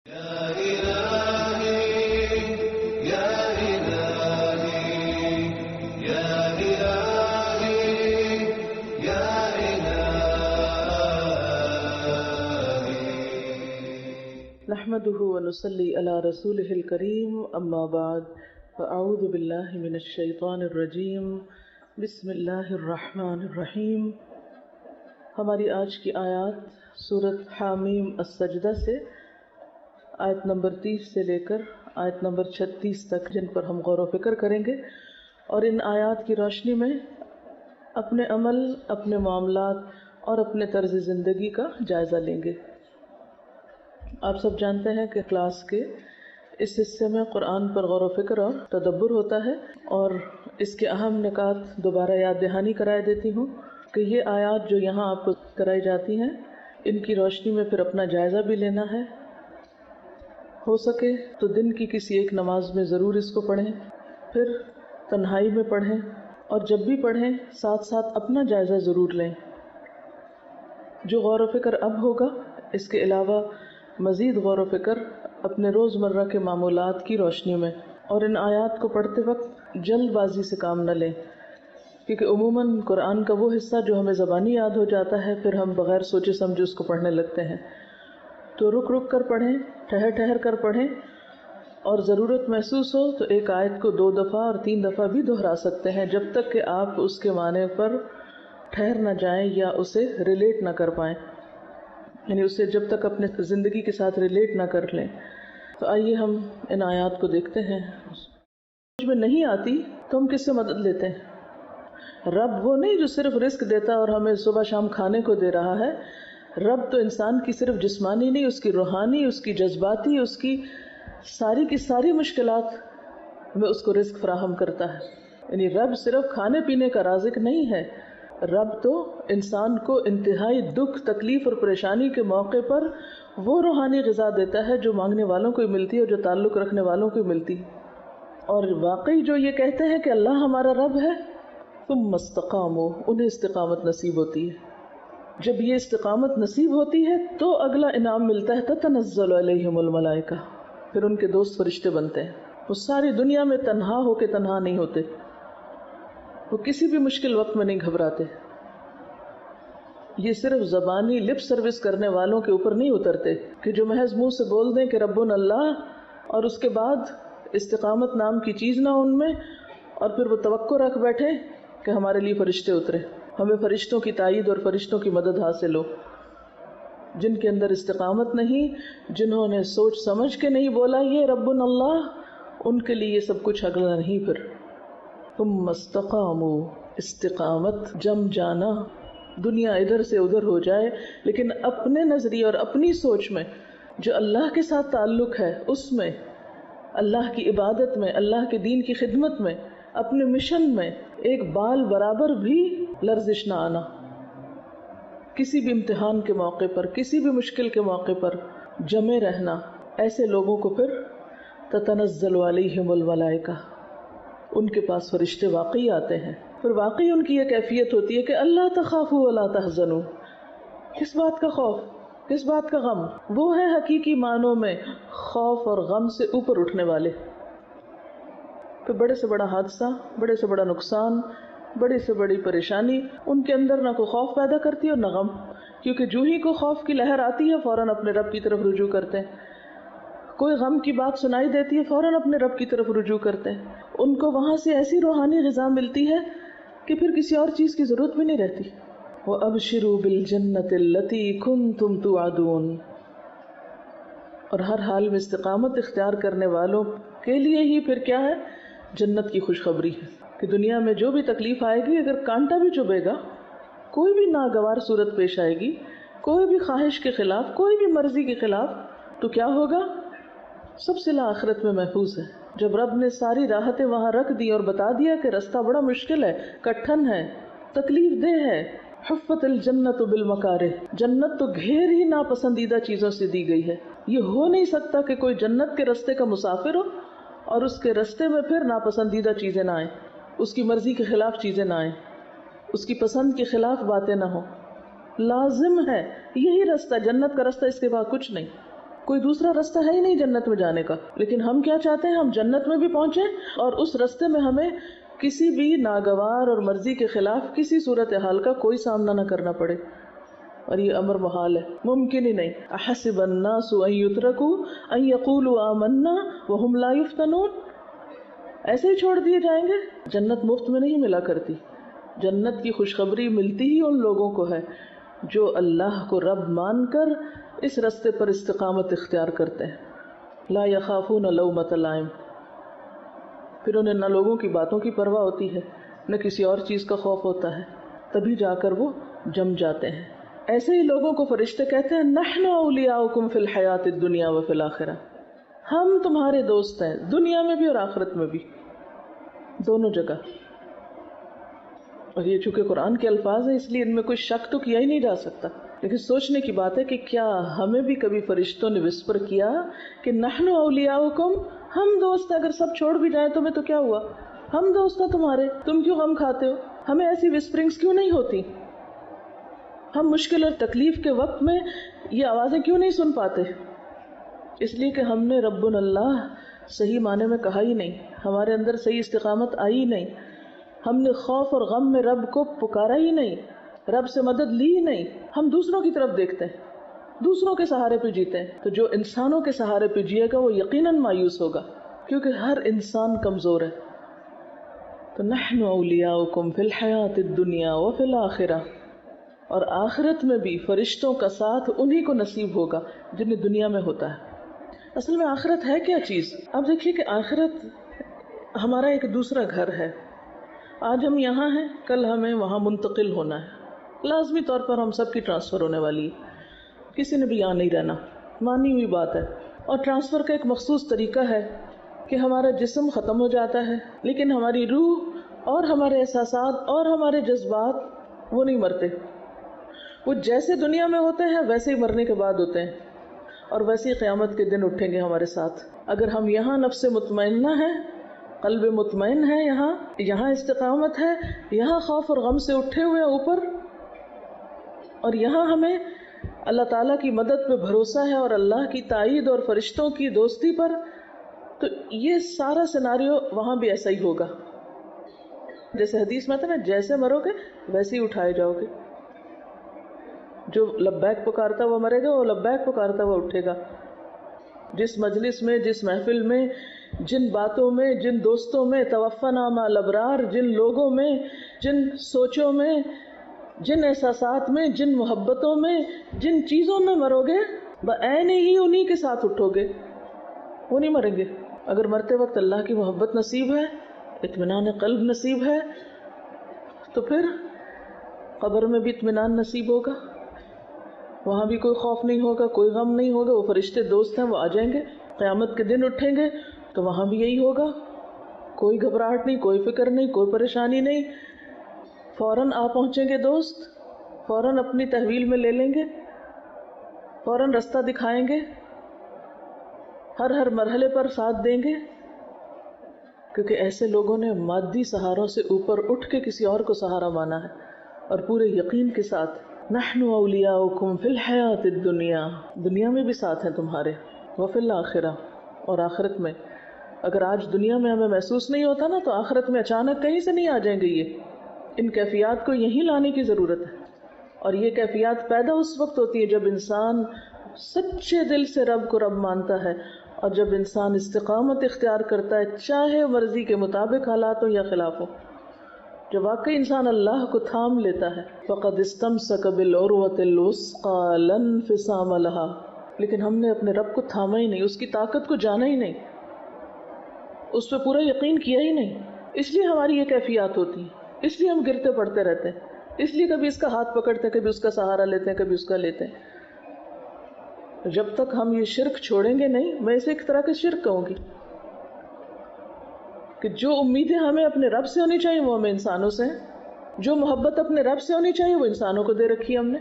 نحمده ونصلي على رسوله الكريم اما بعد فاعوذ بالله من الشیطان الرجیم بسم اللہ الرحمن الرحیم۔ ہماری آج کی آیات سورۃ حامیم السجدہ سے آیت نمبر 30 سے لے کر آیت نمبر 36 تک، جن پر ہم غور و فکر کریں گے اور ان آیات کی روشنی میں اپنے عمل، اپنے معاملات اور اپنے طرز زندگی کا جائزہ لیں گے۔ آپ سب جانتے ہیں کہ کلاس کے اس حصے میں قرآن پر غور و فکر اور تدبر ہوتا ہے، اور اس کے اہم نکات دوبارہ یاد دہانی کرائے دیتی ہوں کہ یہ آیات جو یہاں آپ کو کرائی جاتی ہیں، ان کی روشنی میں پھر اپنا جائزہ بھی لینا ہے۔ ہو سکے تو دن کی کسی ایک نماز میں ضرور اس کو پڑھیں، پھر تنہائی میں پڑھیں، اور جب بھی پڑھیں ساتھ ساتھ اپنا جائزہ ضرور لیں۔ جو غور و فکر اب ہوگا، اس کے علاوہ مزید غور و فکر اپنے روز مرہ کے معمولات کی روشنی میں، اور ان آیات کو پڑھتے وقت جلد بازی سے کام نہ لیں، کیونکہ عموماً قرآن کا وہ حصہ جو ہمیں زبانی یاد ہو جاتا ہے، پھر ہم بغیر سوچے سمجھے اس کو پڑھنے لگتے ہیں۔ تو رک رک کر پڑھیں، ٹھہر ٹھہر کر پڑھیں، اور ضرورت محسوس ہو تو ایک آیت کو 2 دفعہ اور 3 دفعہ بھی دہرا سکتے ہیں، جب تک کہ آپ اس کے معنی پر ٹھہر نہ جائیں یا اسے ریلیٹ نہ کر پائیں، یعنی اسے جب تک اپنے زندگی کے ساتھ ریلیٹ نہ کر لیں۔ تو آئیے ہم ان آیات کو دیکھتے ہیں۔ سمجھ میں نہیں آتی تو ہم کس سے مدد لیتے ہیں؟ رب وہ نہیں جو صرف رزق دیتا اور ہمیں صبح شام کھانے کو دے رہا ہے۔ رب تو انسان کی صرف جسمانی نہیں، اس کی روحانی، اس کی جذباتی، اس کی ساری کی ساری مشکلات میں اس کو رزق فراہم کرتا ہے۔ یعنی رب صرف کھانے پینے کا رازق نہیں ہے، رب تو انسان کو انتہائی دکھ، تکلیف اور پریشانی کے موقع پر وہ روحانی غذا دیتا ہے جو مانگنے والوں کو ملتی ہے اور جو تعلق رکھنے والوں کو ملتی ہے۔ اور واقعی جو یہ کہتے ہیں کہ اللہ ہمارا رب ہے، ثم استقاموا، انہیں استقامت نصیب ہوتی ہے۔ جب یہ استقامت نصیب ہوتی ہے تو اگلا انعام ملتا ہے، تتنزل علیہم الملائکہ، پھر ان کے دوست فرشتے بنتے ہیں۔ وہ ساری دنیا میں تنہا ہو کے تنہا نہیں ہوتے، وہ کسی بھی مشکل وقت میں نہیں گھبراتے۔ یہ صرف زبانی لپ سروس کرنے والوں کے اوپر نہیں اترتے کہ جو محض منہ سے بول دیں کہ ربنا اللہ، اور اس کے بعد استقامت نام کی چیز نہ ان میں، اور پھر وہ توقع رکھ بیٹھے کہ ہمارے لیے فرشتے اترے، ہمیں فرشتوں کی تائید اور فرشتوں کی مدد حاصل ہو۔ جن کے اندر استقامت نہیں، جنہوں نے سوچ سمجھ کے نہیں بولا یہ ربنا اللہ، ان کے لیے یہ سب کچھ اگلا نہیں۔ پھر ثم استقاموا، استقامت جم جانا، دنیا ادھر سے ادھر ہو جائے لیکن اپنے نظریے اور اپنی سوچ میں جو اللہ کے ساتھ تعلق ہے، اس میں، اللہ کی عبادت میں، اللہ کے دین کی خدمت میں، اپنے مشن میں ایک بال برابر بھی لرزش نہ آنا۔ کسی بھی امتحان کے موقع پر، کسی بھی مشکل کے موقع پر جمے رہنا۔ ایسے لوگوں کو پھر تتنزل علیہم الملائکہ، ان کے پاس فرشتے واقعی آتے ہیں، پھر واقعی ان کی یہ کیفیت ہوتی ہے کہ اللہ تخافوا ولا تحزنوا۔ کس بات کا خوف، کس بات کا غم؟ وہ ہیں حقیقی معنوں میں خوف اور غم سے اوپر اٹھنے والے۔ پھر بڑے سے بڑا حادثہ، بڑے سے بڑا نقصان، بڑی سے بڑی پریشانی ان کے اندر نہ کوئی خوف پیدا کرتی اور نہ غم، کیونکہ جو ہی کو خوف کی لہر آتی ہے فوراً اپنے رب کی طرف رجوع کرتے ہیں۔ کوئی غم کی بات سنائی دیتی ہے فوراً اپنے رب کی طرف رجوع کرتے ہیں۔ ان کو وہاں سے ایسی روحانی غذا ملتی ہے کہ پھر کسی اور چیز کی ضرورت بھی نہیں رہتی۔ وَأَبْشِرُوا بِالْجَنَّةِ الَّتِي كُنْتُمْ تُوعَدُونَ، اور ہر حال میں استقامت اختیار کرنے والوں کے لیے ہی پھر کیا ہے؟ جنت کی خوشخبری ہے کہ دنیا میں جو بھی تکلیف آئے گی، اگر کانٹا بھی چبھے گا، کوئی بھی ناگوار صورت پیش آئے گی، کوئی بھی خواہش کے خلاف، کوئی بھی مرضی کے خلاف، تو کیا ہوگا؟ سب صلہ آخرت میں محفوظ ہے۔ جب رب نے ساری راحتیں وہاں رکھ دی اور بتا دیا کہ راستہ بڑا مشکل ہے، کٹھن ہے، تکلیف دہ ہے، حفت الجنت بالمکارہ، جنت تو گھیر ہی ناپسندیدہ چیزوں سے دی گئی ہے۔ یہ ہو نہیں سکتا کہ کوئی جنت کے راستے کا مسافر ہو اور اس کے راستے میں پھر ناپسندیدہ چیزیں نہ آئیں، اس کی مرضی کے خلاف چیزیں نہ آئیں، اس کی پسند کے خلاف باتیں نہ ہوں۔ لازم ہے یہی راستہ، جنت کا راستہ، اس کے بعد کچھ نہیں۔ کوئی دوسرا راستہ ہے ہی نہیں جنت میں جانے کا. لیکن ہم کیا چاہتے ہیں؟ ہم جنت میں بھی پہنچیں اور اس راستے میں ہمیں کسی بھی ناگوار اور مرضی کے خلاف کسی صورتحال کا کوئی سامنا نہ کرنا پڑے. اور یہ امر محال ہے، ممکن ہی نہیں. احسب الناس ان يتركوا ان يقولوا آمنا وهم لا يفتنون، ایسے ہی چھوڑ دیے جائیں گے؟ جنت مفت میں نہیں ملا کرتی. جنت کی خوشخبری ملتی ہی ان لوگوں کو ہے جو اللہ کو رب مان کر اس راستے پر استقامت اختیار کرتے ہیں. لا يخافون لومۃ لائم، پھر انہیں نہ لوگوں کی باتوں کی پرواہ ہوتی ہے نہ کسی اور چیز کا خوف ہوتا ہے، تبھی جا کر وہ جم جاتے ہیں. ایسے ہی لوگوں کو فرشتے کہتے ہیں نحن اولیاؤکم فی الحیات الدنیا وفی الآخرہ، ہم تمہارے دوست ہیں دنیا میں بھی اور آخرت میں بھی، دونوں جگہ. اور یہ چونکہ قرآن کے الفاظ ہیں اس لیے ان میں کوئی شک تو کیا ہی نہیں جا سکتا. لیکن سوچنے کی بات ہے کہ کیا ہمیں بھی کبھی فرشتوں نے وسپر کیا کہ نحن اولیاؤکم، ہم دوست ہیں، اگر سب چھوڑ بھی جائیں تمہیں تو کیا ہوا، ہم دوست ہیں تمہارے، تم کیوں غم کھاتے ہو؟ ہمیں ایسی وسپرنگز کیوں نہیں ہوتی؟ ہم مشکل اور تکلیف کے وقت میں یہ آوازیں کیوں نہیں سن پاتے؟ اس لیے کہ ہم نے رب اللہ صحیح معنی میں کہا ہی نہیں، ہمارے اندر صحیح استقامت آئی ہی نہیں، ہم نے خوف اور غم میں رب کو پکارا ہی نہیں، رب سے مدد لی ہی نہیں. ہم دوسروں کی طرف دیکھتے ہیں، دوسروں کے سہارے پہ جیتے ہیں. تو جو انسانوں کے سہارے پہ جیے گا وہ یقیناً مایوس ہوگا، کیونکہ ہر انسان کمزور ہے. تو نحن اولیاؤکم فی الحیات الدنیا وفی الآخرہ، اور آخرت میں بھی فرشتوں کا ساتھ انہی کو نصیب ہوگا جنہیں دنیا میں ہوتا ہے. اصل میں آخرت ہے کیا چیز؟ اب دیکھیے کہ آخرت ہمارا ایک دوسرا گھر ہے. آج ہم یہاں ہیں، کل ہمیں وہاں منتقل ہونا ہے، لازمی طور پر ہم سب کی ٹرانسفر ہونے والی ہے، کسی نے بھی یہاں نہیں رہنا، مانی ہوئی بات ہے. اور ٹرانسفر کا ایک مخصوص طریقہ ہے کہ ہمارا جسم ختم ہو جاتا ہے لیکن ہماری روح اور ہمارے احساسات اور ہمارے جذبات وہ نہیں مرتے. وہ جیسے دنیا میں ہوتے ہیں ویسے ہی مرنے کے بعد ہوتے ہیں، اور ویسے ہی قیامت کے دن اٹھیں گے ہمارے ساتھ. اگر ہم یہاں نفس مطمئنہ ہے، قلب مطمئن ہے، یہاں استقامت ہے، یہاں خوف اور غم سے اٹھے ہوئے اوپر، اور یہاں ہمیں اللہ تعالیٰ کی مدد پہ بھروسہ ہے اور اللہ کی تائید اور فرشتوں کی دوستی پر، تو یہ سارا سیناریو وہاں بھی ایسا ہی ہوگا. جیسے حدیث میں ہے نا، جیسے مرو گے ویسے ہی اٹھائے جاؤ گے. جو لبیک پکارتا ہوا مرے گا وہ لبیک پکارتا ہوا اٹھے گا. جس مجلس میں، جس محفل میں، جن باتوں میں، جن دوستوں میں، توفنا مع الابرار، جن لوگوں میں، جن سوچوں میں، جن احساسات میں، جن محبتوں میں، جن چیزوں میں مرو گے بعین ہی انہی کے ساتھ اٹھو گے، وہ نہیں مریں گے. اگر مرتے وقت اللہ کی محبت نصیب ہے، اطمینان قلب نصیب ہے، تو پھر قبر میں بھی اطمینان نصیب ہوگا، وہاں بھی کوئی خوف نہیں ہوگا، کوئی غم نہیں ہوگا. وہ فرشتے دوست ہیں، وہ آ جائیں گے. قیامت کے دن اٹھیں گے تو وہاں بھی یہی ہوگا، کوئی گھبراہٹ نہیں، کوئی فکر نہیں، کوئی پریشانی نہیں. فوراً آ پہنچیں گے دوست، فوراً اپنی تحویل میں لے لیں گے، فوراً رستہ دکھائیں گے، ہر مرحلے پر ساتھ دیں گے. کیونکہ ایسے لوگوں نے مادی سہاروں سے اوپر اٹھ کے کسی اور کو سہارا مانا ہے، اور پورے یقین کے ساتھ نحن اولیاؤکم فی الحیات الدنیا، دنیا میں بھی ساتھ ہیں تمہارے، وفی الآخرہ، اور آخرت میں. اگر آج دنیا میں ہمیں محسوس نہیں ہوتا نا تو آخرت میں اچانک کہیں سے نہیں آ جائیں گے. ان کیفیات کو یہیں لانے کی ضرورت ہے. اور یہ کیفیات پیدا اس وقت ہوتی ہے جب انسان سچے دل سے رب کو رب مانتا ہے، اور جب انسان استقامت اختیار کرتا ہے چاہے مرضی کے مطابق حالات ہو یا خلاف ہو. جب واقعی انسان اللہ کو تھام لیتا ہے فقد استمسک بالعروۃ الوثقی لا انفصام لها، لیکن ہم نے اپنے رب کو تھاما ہی نہیں، اس کی طاقت کو جانا ہی نہیں، اس پہ پورا یقین کیا ہی نہیں. اس لیے ہماری یہ کیفیات ہوتی ہیں، اس لیے ہم گرتے پڑتے رہتے ہیں، اس لیے کبھی اس کا ہاتھ پکڑتے ہیں، کبھی اس کا سہارا لیتے ہیں، کبھی اس کا لیتے ہیں. جب تک ہم یہ شرک چھوڑیں گے نہیں، میں اسے ایک طرح کا شرک کہوں گی کہ جو امیدیں ہمیں اپنے رب سے ہونی چاہیے وہ ہمیں انسانوں سے ہیں، جو محبت اپنے رب سے ہونی چاہیے وہ انسانوں کو دے رکھی ہے ہم نے،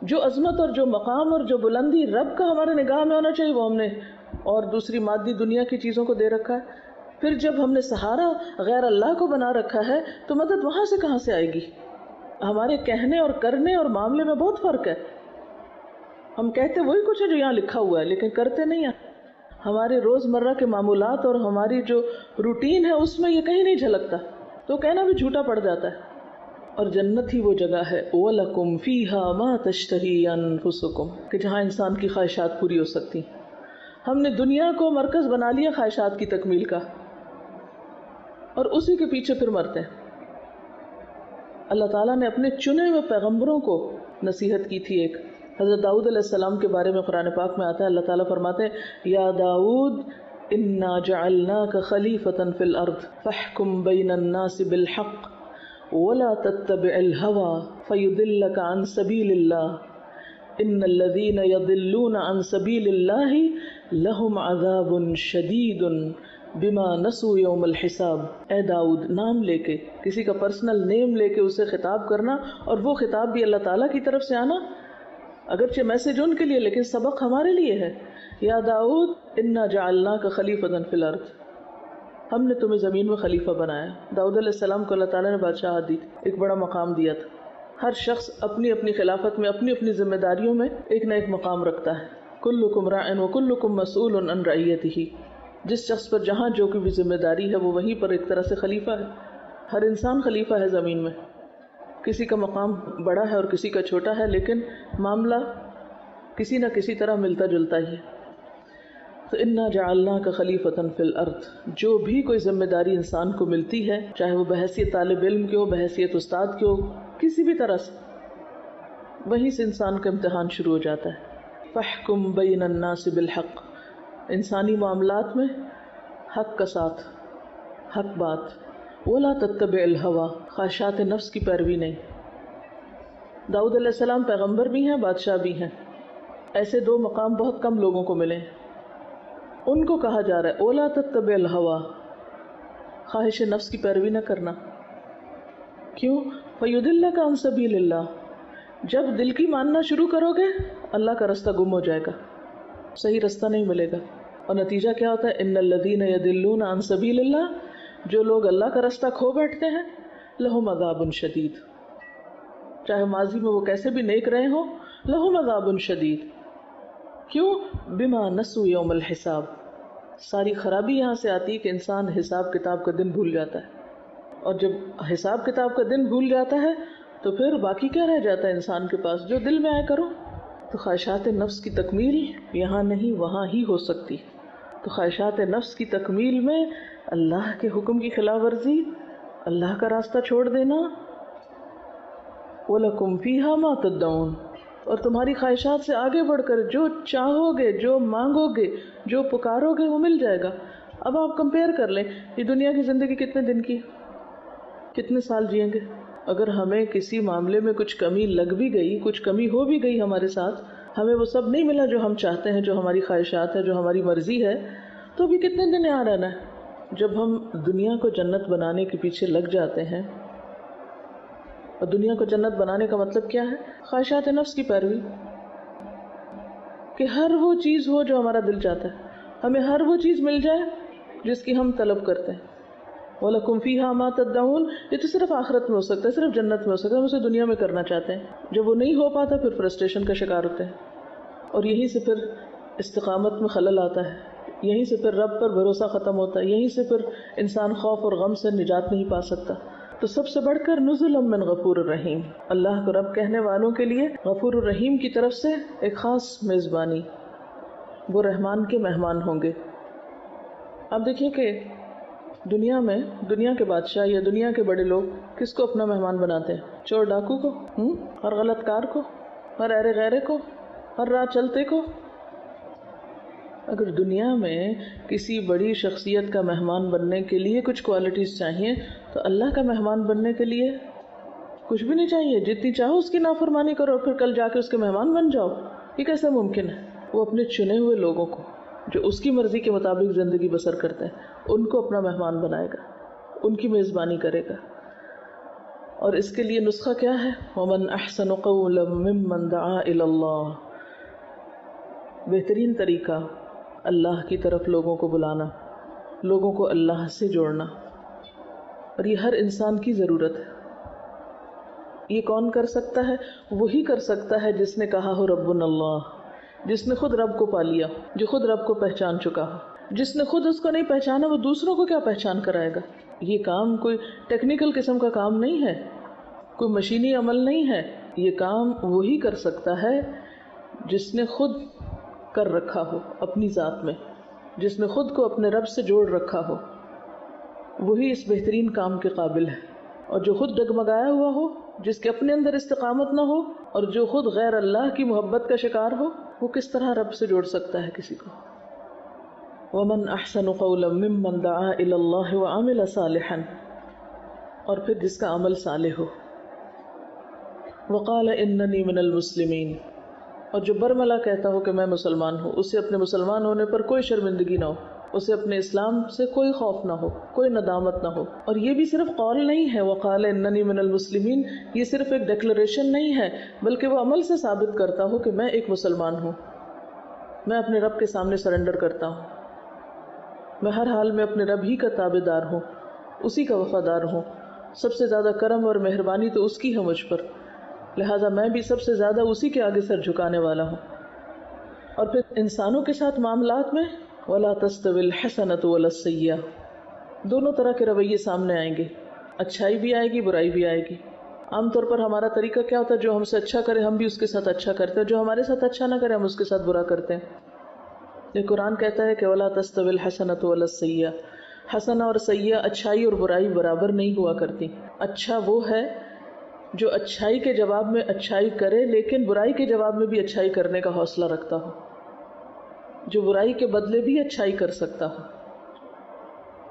جو عظمت اور جو مقام اور جو بلندی رب کا ہمارے نگاہ میں ہونا چاہیے وہ ہم نے اور دوسری مادی دنیا کی چیزوں کو دے رکھا ہے. پھر جب ہم نے سہارا غیر اللہ کو بنا رکھا ہے تو مدد وہاں سے کہاں سے آئے گی؟ ہمارے کہنے اور کرنے اور معاملے میں بہت فرق ہے. ہم کہتے وہی کچھ ہے جو یہاں لکھا ہوا ہے لیکن کرتے نہیں ہیں. ہمارے روزمرہ کے معمولات اور ہماری جو روٹین ہے اس میں یہ کہیں نہیں جھلکتا، تو کہنا بھی جھوٹا پڑ جاتا ہے. اور جنت ہی وہ جگہ ہے وَلَكُمْ فِيهَا مَا تَشْتَهِي أَنفُسُكُمْ کہ جہاں انسان کی خواہشات پوری ہو سکتی. ہم نے دنیا کو مرکز بنا لیا خواہشات کی تکمیل کا، اور اسی کے پیچھے پھر مرتے ہیں. اللہ تعالیٰ نے اپنے چنے ہوئے پیغمبروں کو نصیحت کی تھی. ایک حضرت داؤد علیہ السلام کے بارے میں قرآن پاک میں آتا ہے، اللہ تعالیٰ فرماتے ہیں یا داؤد انا جعلناک خلیفۃ فی الارض فاحکم بین الناس بالحق ولا تتبع الهوى فیضلک عن سبیل اللہ ان الذین یضلون عن سبیل اللہ لہم عذاب شدید بما نسوا یوم الحساب. اے داؤد، نام لے کے، کسی کا پرسنل نیم لے کے اسے خطاب کرنا، اور وہ خطاب بھی اللہ تعالیٰ کی طرف سے آنا، اگرچہ میسج ان کے لیے لیکن سبق ہمارے لیے ہے. یا داؤد انا جعلناک خلیفۃ فی الارض، ہم نے تمہیں زمین میں خلیفہ بنایا. داؤد علیہ السلام کو اللہ تعالیٰ نے بادشاہت دی، ایک بڑا مقام دیا تھا. ہر شخص اپنی اپنی خلافت میں اپنی اپنی ذمہ داریوں میں ایک نہ ایک مقام رکھتا ہے. کلکم راع وکلکم مسئول عن رعیتہ، جس شخص پر جہاں جو کی بھی ذمہ داری ہے وہ وہیں پر ایک طرح سے خلیفہ ہے. ہر انسان خلیفہ ہے زمین میں، کسی کا مقام بڑا ہے اور کسی کا چھوٹا ہے، لیکن معاملہ کسی نہ کسی طرح ملتا جلتا ہی ہے. تو انا جعلناک خلیفۃ فی الارض، جو بھی کوئی ذمہ داری انسان کو ملتی ہے، چاہے وہ بحیثیت طالب علم کی ہو، بحیثیت استاد کی ہو، کسی بھی طرح سے، وہیں سے انسان کا امتحان شروع ہو جاتا ہے. فاحکم بین الناس بالحق، انسانی معاملات میں حق کا ساتھ، حق بات. ولا تتبع الهوى، خواہشات نفس کی پیروی نہیں. داؤد علیہ السلام پیغمبر بھی ہیں، بادشاہ بھی ہیں. ایسے دو مقام بہت کم لوگوں کو ملے. ان کو کہا جا رہا ہے اولا تتبع الهوى، خواہش نفس کی پیروی نہ کرنا. کیوں؟ فیضلک عن سبیل اللہ، جب دل کی ماننا شروع کرو گے اللہ کا رستہ گم ہو جائے گا، صحیح رستہ نہیں ملے گا. اور نتیجہ کیا ہوتا ہے؟ ان الذین یضلون عن سبیل اللہ، جو لوگ اللہ کا رستہ کھو بیٹھتے ہیں، لہم عذاب شدید، چاہے ماضی میں وہ کیسے بھی نیک رہے ہوں، لہم عذاب شدید. کیوں؟ بما نسوا یوم الحساب. ساری خرابی یہاں سے آتی ہے کہ انسان حساب کتاب کا دن بھول جاتا ہے، اور جب حساب کتاب کا دن بھول جاتا ہے تو پھر باقی کیا رہ جاتا ہے انسان کے پاس؟ جو دل میں آئے کرو. تو خواہشات نفس کی تکمیل یہاں نہیں وہاں ہی ہو سکتی. تو خواہشات نفس کی تکمیل میں اللہ کے حکم کی خلاف ورزی، اللہ کا راستہ چھوڑ دینا. وَلَكُمْ فِيهَا مَا تَدَّعُونَ، اور تمہاری خواہشات سے آگے بڑھ کر جو چاہو گے، جو مانگو گے، جو پکارو گے وہ مل جائے گا. اب آپ کمپیئر کر لیں، یہ دنیا کی زندگی کتنے دن کی، کتنے سال جئیں گے. اگر ہمیں کسی معاملے میں کچھ کمی لگ بھی گئی، کچھ کمی ہو بھی گئی ہمارے ساتھ، ہمیں وہ سب نہیں ملا جو ہم چاہتے ہیں، جو ہماری خواہشات ہے، جو ہماری مرضی ہے، تو بھی کتنے دن یہاں رہنا ہے. جب ہم دنیا کو جنت بنانے کے پیچھے لگ جاتے ہیں، اور دنیا کو جنت بنانے کا مطلب کیا ہے؟ خواہشات نفس کی پیروی، کہ ہر وہ چیز ہو جو ہمارا دل چاہتا ہے، ہمیں ہر وہ چیز مل جائے جس کی ہم طلب کرتے ہیں. وَلَكُمْ فِيهَا مَا تَدَّعُونَ، یہ تو صرف آخرت میں ہو سکتا ہے، صرف جنت میں ہو سکتا ہے. ہم اسے دنیا میں کرنا چاہتے ہیں، جب وہ نہیں ہو پاتا پھر فرسٹریشن کا شکار ہوتے ہیں، اور یہیں سے پھر استقامت میں خلل آتا ہے، یہیں سے پھر رب پر بھروسہ ختم ہوتا ہے، یہیں سے پھر انسان خوف اور غم سے نجات نہیں پا سکتا. تو سب سے بڑھ کر نزلا من غفور الرحیم، اللہ کو رب کہنے والوں کے لیے غفور الرحیم کی طرف سے ایک خاص میزبانی، وہ رحمان کے مہمان ہوں گے. اب دیکھیے کہ دنیا میں دنیا کے بادشاہ یا دنیا کے بڑے لوگ کس کو اپنا مہمان بناتے ہیں؟ چور ڈاکو کو، ہر غلط کار کو، ہر ایرے غیرے کو، ہر راہ چلتے کو. اگر دنیا میں کسی بڑی شخصیت کا مہمان بننے کے لیے کچھ کوالٹیز چاہیے، تو اللہ کا مہمان بننے کے لیے کچھ بھی نہیں چاہیے. جتنی چاہو اس کی نافرمانی کرو اور پھر کل جا کے اس کے مہمان بن جاؤ. یہ کیسے ممکن ہے؟ وہ اپنے چنے ہوئے لوگوں کو جو اس کی مرضی کے مطابق زندگی بسر کرتے ہیں، ان کو اپنا مہمان بنائے گا، ان کی میزبانی کرے گا. اور اس کے لیے نسخہ کیا ہے؟ وَمَنْ أَحْسَنُ قَوْلًا مِّمَّنْ دَعَا إِلَى اللَّهِ، بہترین طریقہ اللہ کی طرف لوگوں کو بلانا، لوگوں کو اللہ سے جوڑنا. اور یہ ہر انسان کی ضرورت ہے. یہ کون کر سکتا ہے؟ وہی کر سکتا ہے جس نے کہا ہو ربنا اللہ، جس نے خود رب کو پا لیا، جو خود رب کو پہچان چکا ہو۔ جس نے خود اس کو نہیں پہچانا وہ دوسروں کو کیا پہچان کرائے گا؟ یہ کام کوئی ٹیکنیکل قسم کا کام نہیں ہے، کوئی مشینی عمل نہیں ہے، یہ کام وہی کر سکتا ہے جس نے خود کر رکھا ہو اپنی ذات میں، جس نے خود کو اپنے رب سے جوڑ رکھا ہو، وہی اس بہترین کام کے قابل ہے۔ اور جو خود ڈگمگایا ہوا ہو، جس کے اپنے اندر استقامت نہ ہو، اور جو خود غیر اللہ کی محبت کا شکار ہو، وہ کس طرح رب سے جوڑ سکتا ہے کسی کو؟ وَمَنْ أَحْسَنُ قَوْلًا مِّمَّنْ دَعَا إِلَى اللَّهِ وَعَمِلَ صَالِحًا، اور پھر جس کا عمل صالح ہو۔ وَقَالَ إِنَّنِي مِنَ الْمُسْلِمِينَ، اور جو برملا کہتا ہو کہ میں مسلمان ہوں، اسے اپنے مسلمان ہونے پر کوئی شرمندگی نہ ہو، اسے اپنے اسلام سے کوئی خوف نہ ہو، کوئی ندامت نہ ہو۔ اور یہ بھی صرف قول نہیں ہے، وَقَالَ إِنَّنِي مِنَ الْمُسْلِمِينَ، یہ صرف ایک ڈیکلریشن نہیں ہے، بلکہ وہ عمل سے ثابت کرتا ہو کہ میں ایک مسلمان ہوں، میں اپنے رب کے سامنے سرنڈر کرتا ہوں، میں ہر حال میں اپنے رب ہی کا تابع دار ہوں، اسی کا وفادار ہوں، سب سے زیادہ کرم اور مہربانی تو اس کی ہے مجھ پر، لہٰذا میں بھی سب سے زیادہ اسی کے آگے سر جھکانے والا ہوں۔ اور پھر انسانوں کے ساتھ معاملات میں وَلَا تَسْتَوِي الْحَسَنَةُ وَلَا السَّيِّئَةُ، دونوں طرح کے رویے سامنے آئیں گے، اچھائی بھی آئے گی، برائی بھی آئے گی۔ عام طور پر ہمارا طریقہ کیا ہوتا ہے؟ جو ہم سے اچھا کرے ہم بھی اس کے ساتھ اچھا کرتے ہیں، جو ہمارے ساتھ اچھا نہ کرے ہم اس کے ساتھ برا کرتے ہیں۔ یہ قرآن کہتا ہے کہ وَلَا تَسْتَوِي الْحَسَنَةُ وَلَا السَّيِّئَةُ، حسنہ اور سیئہ، اچھائی اور برائی برابر نہیں ہوا کرتی۔ اچھا وہ ہے جو اچھائی کے جواب میں اچھائی کرے لیکن برائی کے جواب میں بھی اچھائی کرنے کا حوصلہ رکھتا ہو، جو برائی کے بدلے بھی اچھائی کر سکتا ہو۔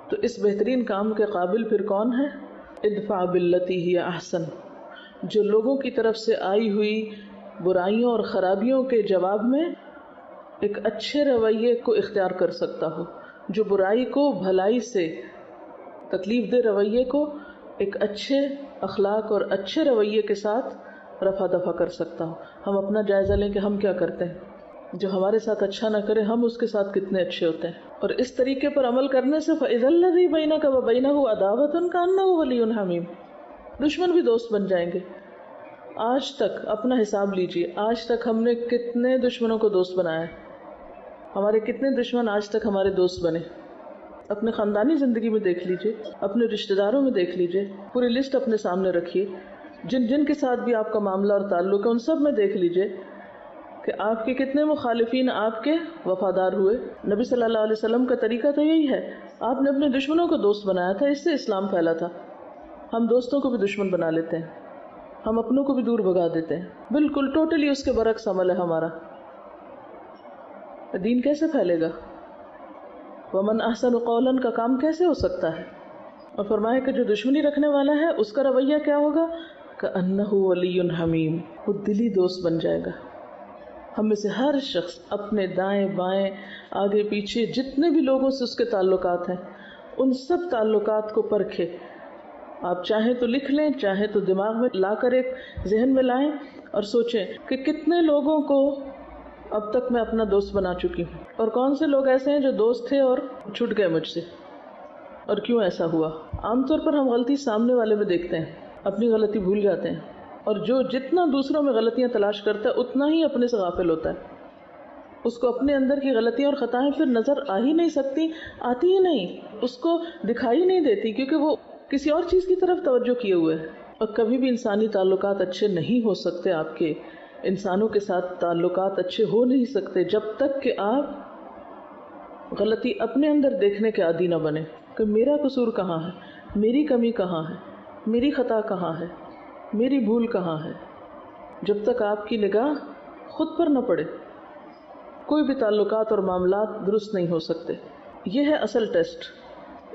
تو اس بہترین کام کے قابل پھر کون ہے؟ ادفع باللتی ہی احسن، جو لوگوں کی طرف سے آئی ہوئی برائیوں اور خرابیوں کے جواب میں ایک اچھے رویے کو اختیار کر سکتا ہو، جو برائی کو بھلائی سے، تکلیف دہ رویے کو ایک اچھے اخلاق اور اچھے رویے کے ساتھ رفع دفع کر سکتا ہو۔ ہم اپنا جائزہ لیں کہ ہم کیا کرتے ہیں، جو ہمارے ساتھ اچھا نہ کرے ہم اس کے ساتھ کتنے اچھے ہوتے ہیں۔ اور اس طریقے پر عمل کرنے سے فَإِذَا الَّذِي بَيْنَكَ وَبَيْنَهُ عَدَاوَةٌ كَأَنَّهُ وَلِيٌّ حَمِيمٌ، دشمن بھی دوست بن جائیں گے۔ آج تک اپنا حساب لیجئے، آج تک ہم نے کتنے دشمنوں کو دوست بنایا ہے؟ ہمارے کتنے دشمن آج تک ہمارے دوست بنے؟ اپنے خاندانی زندگی میں دیکھ لیجئے، اپنے رشتہ داروں میں دیکھ لیجئے، پوری لسٹ اپنے سامنے رکھیے، جن جن کے ساتھ بھی آپ کا معاملہ اور تعلق ہے ان سب میں دیکھ لیجئے کہ آپ کے کتنے مخالفین آپ کے وفادار ہوئے۔ نبی صلی اللہ علیہ وسلم کا طریقہ تو یہی ہے، آپ نے اپنے دشمنوں کو دوست بنایا تھا، اس سے اسلام پھیلا تھا۔ ہم دوستوں کو بھی دشمن بنا لیتے ہیں، ہم اپنوں کو بھی دور بھگا دیتے ہیں، بالکل ٹوٹلی اس کے برعکس عمل ہے ہمارا۔ دین کیسے پھیلے گا؟ وَمَنْ أَحْسَنُ قَوْلًا کا کام کیسے ہو سکتا ہے؟ اور فرمایا کہ جو دشمنی رکھنے والا ہے اس کا رویہ کیا ہوگا؟ كَأَنَّهُ وَلِيٌّ حَمِيمٌ، وہ دلی دوست بن جائے گا۔ ہم میں سے ہر شخص اپنے دائیں بائیں آگے پیچھے جتنے بھی لوگوں سے اس کے تعلقات ہیں ان سب تعلقات کو پرکھے۔ آپ چاہیں تو لکھ لیں، چاہیں تو دماغ میں لا کر ایک ذہن میں لائیں اور سوچیں کہ کتنے لوگوں کو اب تک میں اپنا دوست بنا چکی ہوں، اور کون سے لوگ ایسے ہیں جو دوست تھے اور چھوٹ گئے مجھ سے، اور کیوں ایسا ہوا۔ عام طور پر ہم غلطی سامنے والے میں دیکھتے ہیں، اپنی غلطی بھول جاتے ہیں، اور جو جتنا دوسروں میں غلطیاں تلاش کرتا ہے اتنا ہی اپنے سے غافل ہوتا ہے۔ اس کو اپنے اندر کی غلطیاں اور خطائیں پھر نظر آ ہی نہیں سکتی، آتی ہی نہیں، اس کو دکھائی نہیں دیتی، کیونکہ وہ کسی اور چیز کی طرف توجہ کیے ہوئے ہے۔ اور کبھی بھی انسانی تعلقات اچھے نہیں ہو سکتے، آپ کے انسانوں کے ساتھ تعلقات اچھے ہو نہیں سکتے جب تک کہ آپ غلطی اپنے اندر دیکھنے کے عادی نہ بنے کہ میرا قصور کہاں ہے، میری کمی کہاں ہے، میری خطا کہاں ہے، میری بھول کہاں ہے۔ جب تک آپ کی نگاہ خود پر نہ پڑے کوئی بھی تعلقات اور معاملات درست نہیں ہو سکتے۔ یہ ہے اصل ٹیسٹ،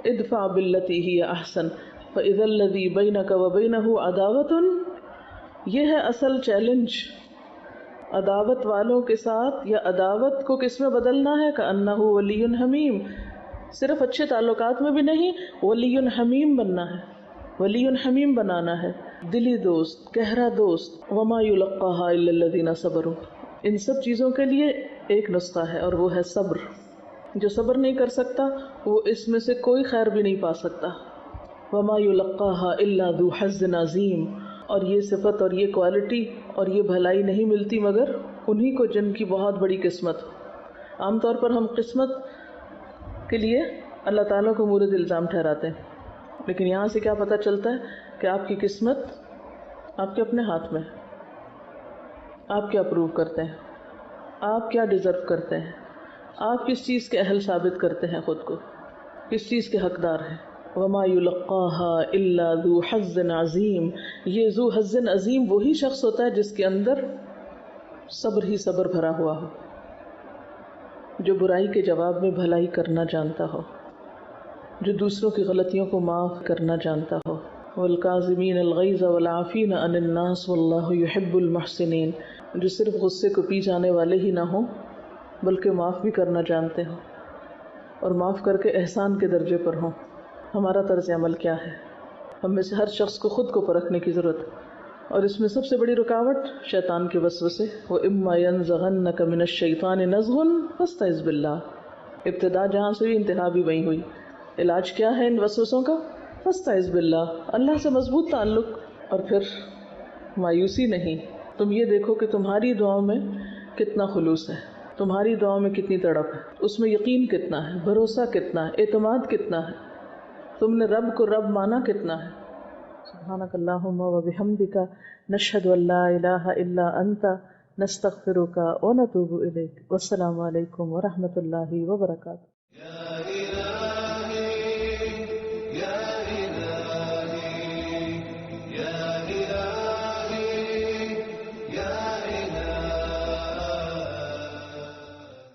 ادفع باللتی ہی احسن فاذا الذی بینک وبینہ عداوۃ، یہ ہے اصل چیلنج۔ عداوت والوں کے ساتھ یا عداوت کو کس میں بدلنا ہے؟ کأنہ ولی حمیم، صرف اچھے تعلقات میں بھی نہیں، ولی حمیم بننا ہے، ولی حمیم بنانا ہے، دلی دوست، گہرا دوست۔ وما یلقاها الا الذین صبروا، ان سب چیزوں کے لیے ایک نسخہ ہے اور وہ ہے صبر۔ جو صبر نہیں کر سکتا وہ اس میں سے کوئی خیر بھی نہیں پا سکتا۔ وما یلقاها الا ذو حظ عظیم، اور یہ صفت اور یہ کوالٹی اور یہ بھلائی نہیں ملتی مگر انہی کو جن کی بہت بڑی قسمت ہو. عام طور پر ہم قسمت کے لیے اللہ تعالیٰ کو مورد الزام ٹھہراتے ہیں، لیکن یہاں سے کیا پتہ چلتا ہے کہ آپ کی قسمت آپ کے اپنے ہاتھ میں ہے. آپ کیا پروو کرتے ہیں، آپ کیا ڈیزرو کرتے ہیں، آپ کس چیز کے اہل ثابت کرتے ہیں خود کو، کس چیز کے حقدار ہیں. وما يلقاها الا ذو حظ عظیم. یہ ذو حظ عظیم وہی شخص ہوتا ہے جس کے اندر صبر ہی صبر بھرا ہوا ہو، جو برائی کے جواب میں بھلائی کرنا جانتا ہو، جو دوسروں کی غلطیوں کو معاف کرنا جانتا ہو. والکاظمین الغیظ والعافین عن الناس واللہ یحب المحسنین. جو صرف غصے کو پی جانے والے ہی نہ ہوں بلکہ معاف بھی کرنا جانتے ہوں اور معاف کر کے احسان کے درجے پر ہوں. ہمارا طرز عمل کیا ہے؟ ہم میں سے ہر شخص کو خود کو پرکھنے کی ضرورت ہے، اور اس میں سب سے بڑی رکاوٹ شیطان کے وسوسے. وَإِمَّا يَنزَغَنَّكَ مِنَ الشَّيْطَانِ نَزْغٌ فَاسْتَعِذْ بِاللَّهِ. ابتدا جہاں سے بھی انتہا بھی وہیں ہوئی. علاج کیا ہے ان وسوسوں کا؟ فاستعذ باللہ، اللہ سے مضبوط تعلق. اور پھر مایوسی نہیں. تم یہ دیکھو کہ تمہاری دعاؤں میں کتنا خلوص ہے، تمہاری دعاؤں میں کتنی تڑپ ہے، اس میں یقین کتنا ہے، بھروسہ کتنا ہے، اعتماد کتنا ہے، تم نے رب کو رب مانا کتنا ہے. سبحانک اللہم و بحمدک نشہد ان لا الہ الا انت نستغفرک و نتوب الیک. والسلام علیکم ورحمۃ اللہ وبرکاتہ.